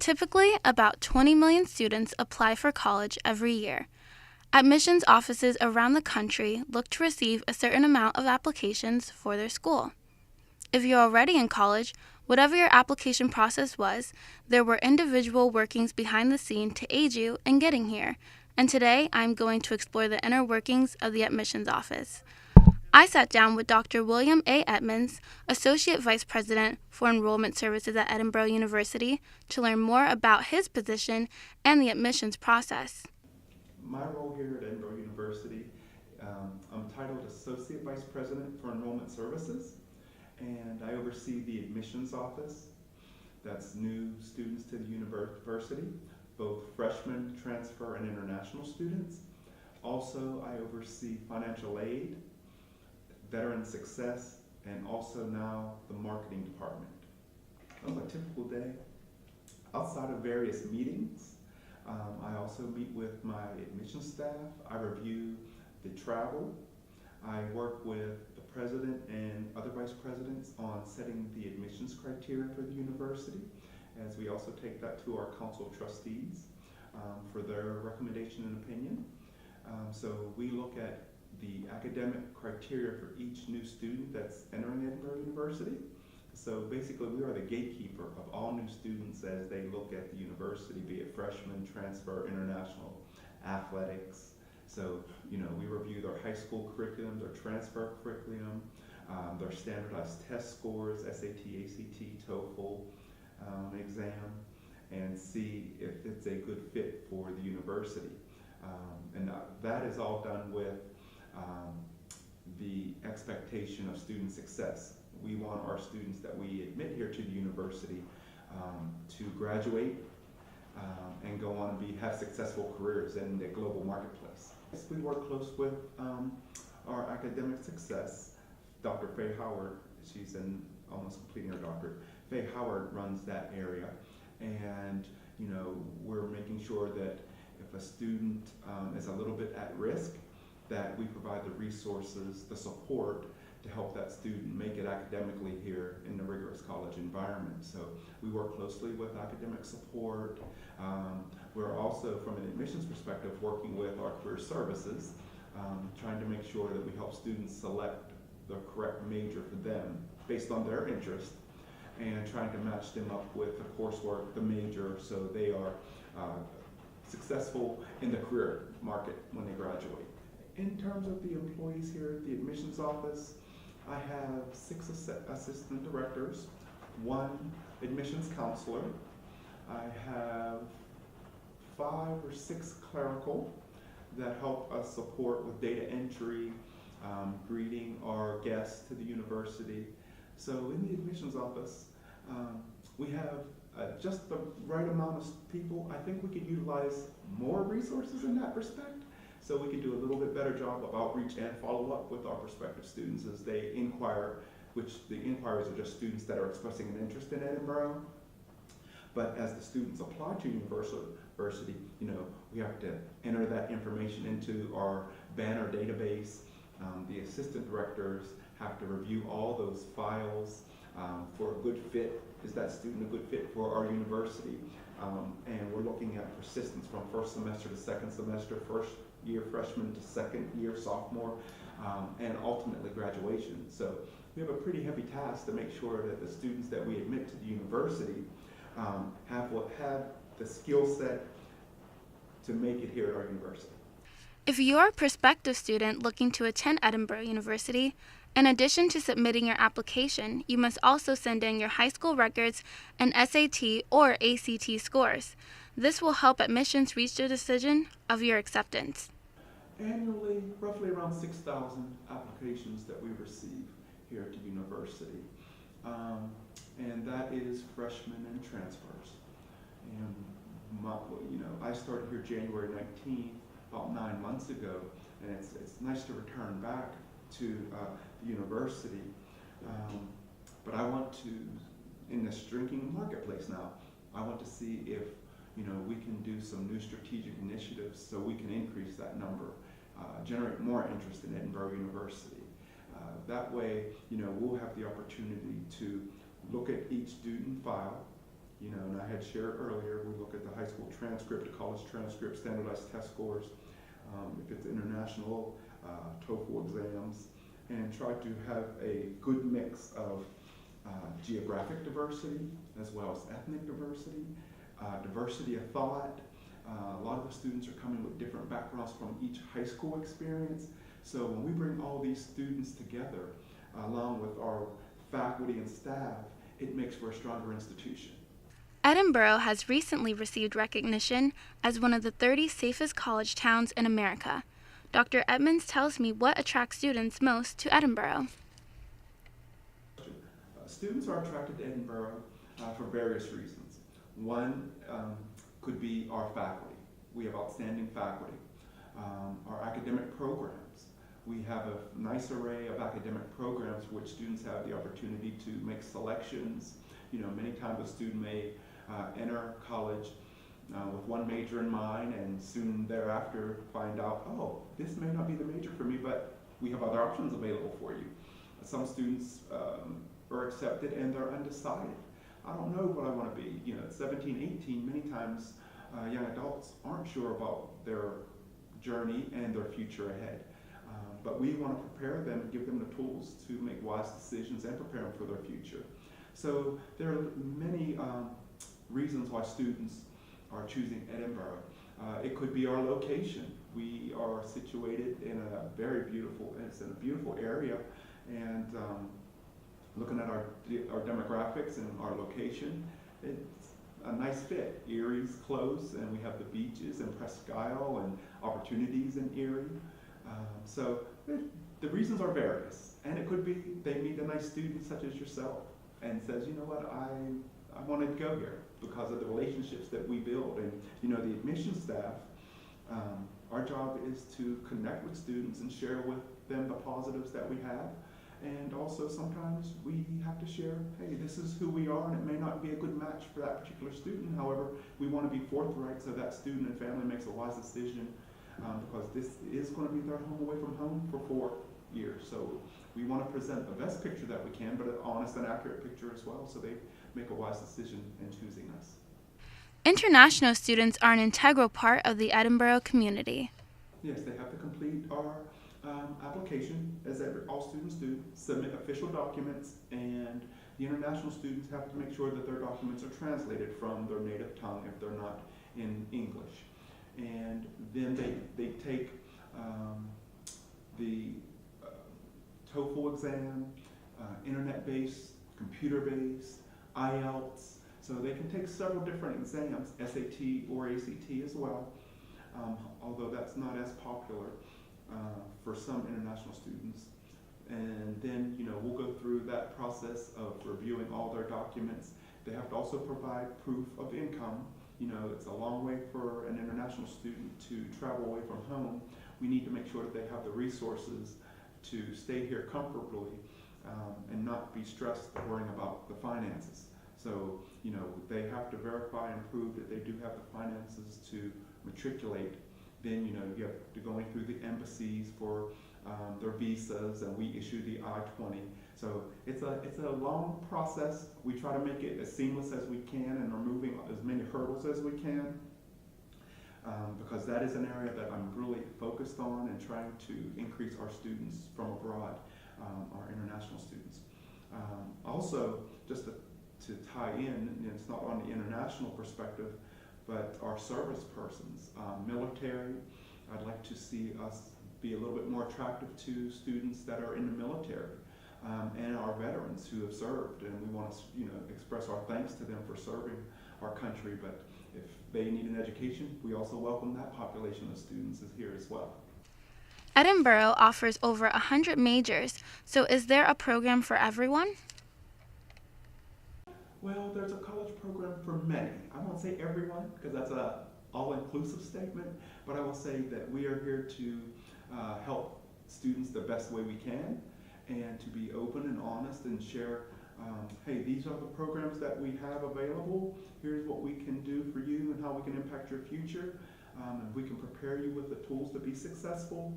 Typically, about 20 million students apply for college every year. Admissions offices around the country look to receive a certain amount of applications for their school. If you're already in college, whatever your application process was, there were individual workings behind the scene to aid you in getting here. And today, I'm going to explore the inner workings of the admissions office. I sat down with Dr. William A. Edmonds, Associate Vice President for Enrollment Services at Edinboro University, to learn more about his position and the admissions process. My role here at Edinboro University, I'm titled Associate Vice President for Enrollment Services, and I oversee the admissions office. That's new students to the university, both freshmen, transfer, and international students. Also, I oversee financial aid, veteran success, and also now the marketing department. On a typical day, outside of various meetings, I also meet with my admissions staff. I review the travel. I work with the president and other vice presidents on setting the admissions criteria for the university, as we also take that to our council of trustees for their recommendation and opinion. So we look at the academic criteria for each new student that's entering Edinboro University. So basically, we are the gatekeeper of all new students as they look at the university, be it freshman, transfer, international, athletics. So, we review their high school curriculum, their transfer curriculum, their standardized test scores, SAT, ACT, TOEFL exam, and see if it's a good fit for the university. And that is all done with the expectation of student success. We want our students that we admit here to the university to graduate and go on and have successful careers in the global marketplace. We work close with our academic success. Dr. Faye Howard, she's almost completing her doctorate. Faye Howard runs that area, and we're making sure that if a student is a little bit at risk, that we provide the resources, the support to help that student make it academically here in the rigorous college environment. So we work closely with academic support. We're also, from an admissions perspective, working with our career services, trying to make sure that we help students select the correct major for them based on their interest, and trying to match them up with the coursework, the major, so they are successful in the career market when they graduate. In terms of the employees here at the admissions office, I have 6 assistant directors, 1 admissions counselor. I have 5 or 6 clerical that help us support with data entry, greeting our guests to the university. So in the admissions office, we have just the right amount of people. I think we could utilize more resources in that respect, so we can do a little bit better job of outreach and follow up with our prospective students as they inquire, which the inquiries are just students that are expressing an interest in Edinboro. But as the students apply to university, we have to enter that information into our banner database. The assistant directors have to review all those files for a good fit. Is that student a good fit for our university? And we're looking at persistence from first semester to second semester, first year freshman to second year sophomore, and ultimately graduation. So we have a pretty heavy task to make sure that the students that we admit to the university have the skill set to make it here at our university. If you're a prospective student looking to attend Edinboro University, in addition to submitting your application, you must also send in your high school records and SAT or ACT scores. This will help admissions reach the decision of your acceptance. Annually, roughly around 6,000 applications that we receive here at the university. And that is freshmen and transfers. And I started here January 19th, about 9 months ago, and it's nice to return back to the university. But I want to, in this drinking marketplace now, I want to see if we can do some new strategic initiatives so we can increase that number, generate more interest in Edinboro University. That way, we'll have the opportunity to look at each student file, And I had shared earlier, we look at the high school transcript, the college transcript, standardized test scores, if it's international, TOEFL exams, and try to have a good mix of geographic diversity as well as ethnic diversity, diversity of thought. A lot of the students are coming with different backgrounds from each high school experience. So when we bring all these students together, along with our faculty and staff, it makes for a stronger institution. Edinboro has recently received recognition as one of the 30 safest college towns in America. Dr. Edmonds tells me what attracts students most to Edinboro. Students are attracted to Edinboro for various reasons. One could be our faculty. We have outstanding faculty. Our academic programs. We have a nice array of academic programs which students have the opportunity to make selections. Many times a student may enter college with one major in mind and soon thereafter find out, oh, this may not be the major for me, but we have other options available for you. Some students are accepted and they're undecided. I don't know what I want to be. At 17, 18, many times young adults aren't sure about their journey and their future ahead. But we want to prepare them and give them the tools to make wise decisions and prepare them for their future. So there are many reasons why students are choosing Edinboro. It could be our location. We are situated in a it's in a beautiful area, and looking at our demographics and our location, it's a nice fit. Erie's close, and we have the beaches and Presque Isle and opportunities in Erie. So the reasons are various, and it could be they meet a nice student such as yourself and says, you know what, I want to go here because of the relationships that we build. And the admissions staff, our job is to connect with students and share with them the positives that we have. And also sometimes we have to share, hey, this is who we are, and it may not be a good match for that particular student. However, we want to be forthright so that student and family makes a wise decision, because this is going to be their home away from home for 4 years. So we want to present the best picture that we can, but an honest and accurate picture as well, so they make a wise decision in choosing us. International students are an integral part of the Edinboro community. Yes, they have to complete our application, as all students do, submit official documents, and the international students have to make sure that their documents are translated from their native tongue if they're not in English. And then they take the TOEFL exam, internet-based, computer-based, IELTS. So they can take several different exams, SAT or ACT as well, although that's not as popular for some international students. And then, we'll go through that process of reviewing all their documents. They have to also provide proof of income. It's a long way for an international student to travel away from home. We need to make sure that they have the resources to stay here comfortably and not be stressed worrying about the finances. So, they have to verify and prove that they do have the finances to matriculate. Then, you have to go through the embassies for their visas, and we issue the I-20. So it's a long process. We try to make it as seamless as we can and removing as many hurdles as we can, because that is an area that I'm really focused on and trying to increase our students from abroad, our international students. Also, just to tie in, and it's not on the international perspective, but our service persons, military, I'd like to see us be a little bit more attractive to students that are in the military, and our veterans who have served, and we want to express our thanks to them for serving our country. But if they need an education, we also welcome that population of students is here as well. Edinboro offers over 100 majors, so is there a program for everyone? Well, there's a college program for many. I won't say everyone, because that's an all-inclusive statement, but I will say that we are here to help students the best way we can, and to be open and honest and share, hey, these are the programs that we have available. Here's what we can do for you and how we can impact your future. And we can prepare you with the tools to be successful.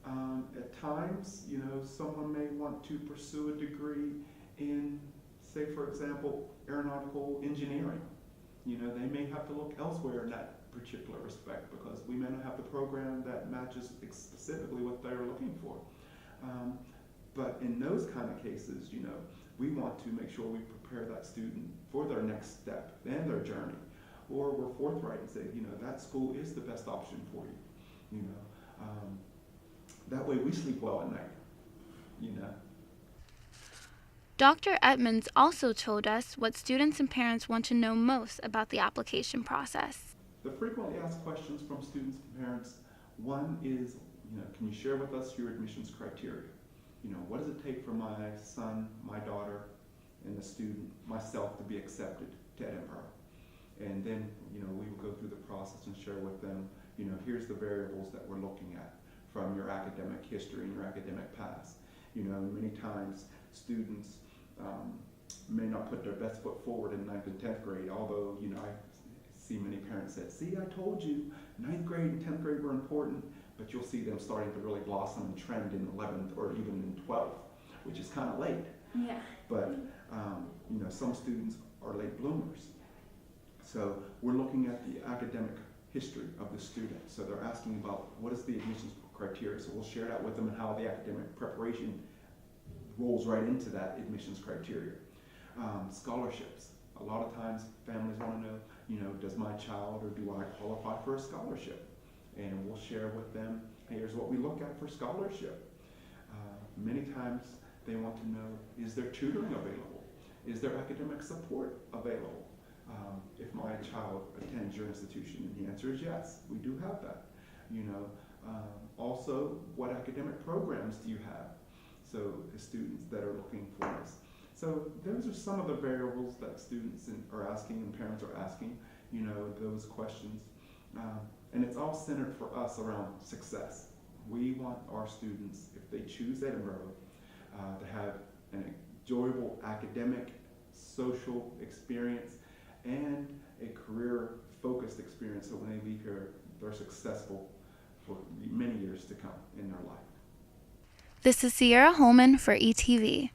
At times, someone may want to pursue a degree in, say, for example, aeronautical engineering. They may have to look elsewhere in that particular respect because we may not have the program that matches specifically what they're looking for. But in those kind of cases, we want to make sure we prepare that student for their next step and their journey. Or we're forthright and say, that school is the best option for you. That way we sleep well at night. Dr. Edmonds also told us what students and parents want to know most about the application process. The frequently asked questions from students and parents, one is, can you share with us your admissions criteria? What does it take for my son, my daughter, and the student, myself, to be accepted to Edinboro? And then, we will go through the process and share with them, here's the variables that we're looking at from your academic history and your academic past. Many times students may not put their best foot forward in 9th and 10th grade, although, I see many parents say, see, I told you 9th grade and 10th grade were important, but you'll see them starting to really blossom and trend in 11th or even in 12th, which is kind of late. Yeah. But, some students are late bloomers. So we're looking at the academic history of the student. So they're asking about what is the admissions criteria. So we'll share that with them and how the academic preparation rolls right into that admissions criteria. Scholarships. A lot of times families want to know, does my child or do I qualify for a scholarship? And we'll share with them, here's what we look at for scholarship. Many times they want to know, is there tutoring available? Is there academic support available? If my child attends your institution, and the answer is yes, we do have that. Also, what academic programs do you have? So the students that are looking for us. So those are some of the variables that students are asking and parents are asking, those questions. And it's all centered for us around success. We want our students, if they choose Edinboro, to have an enjoyable academic, social experience, and a career-focused experience so when they leave here, they're successful for many years to come in their life. This is Sierra Holman for ETV.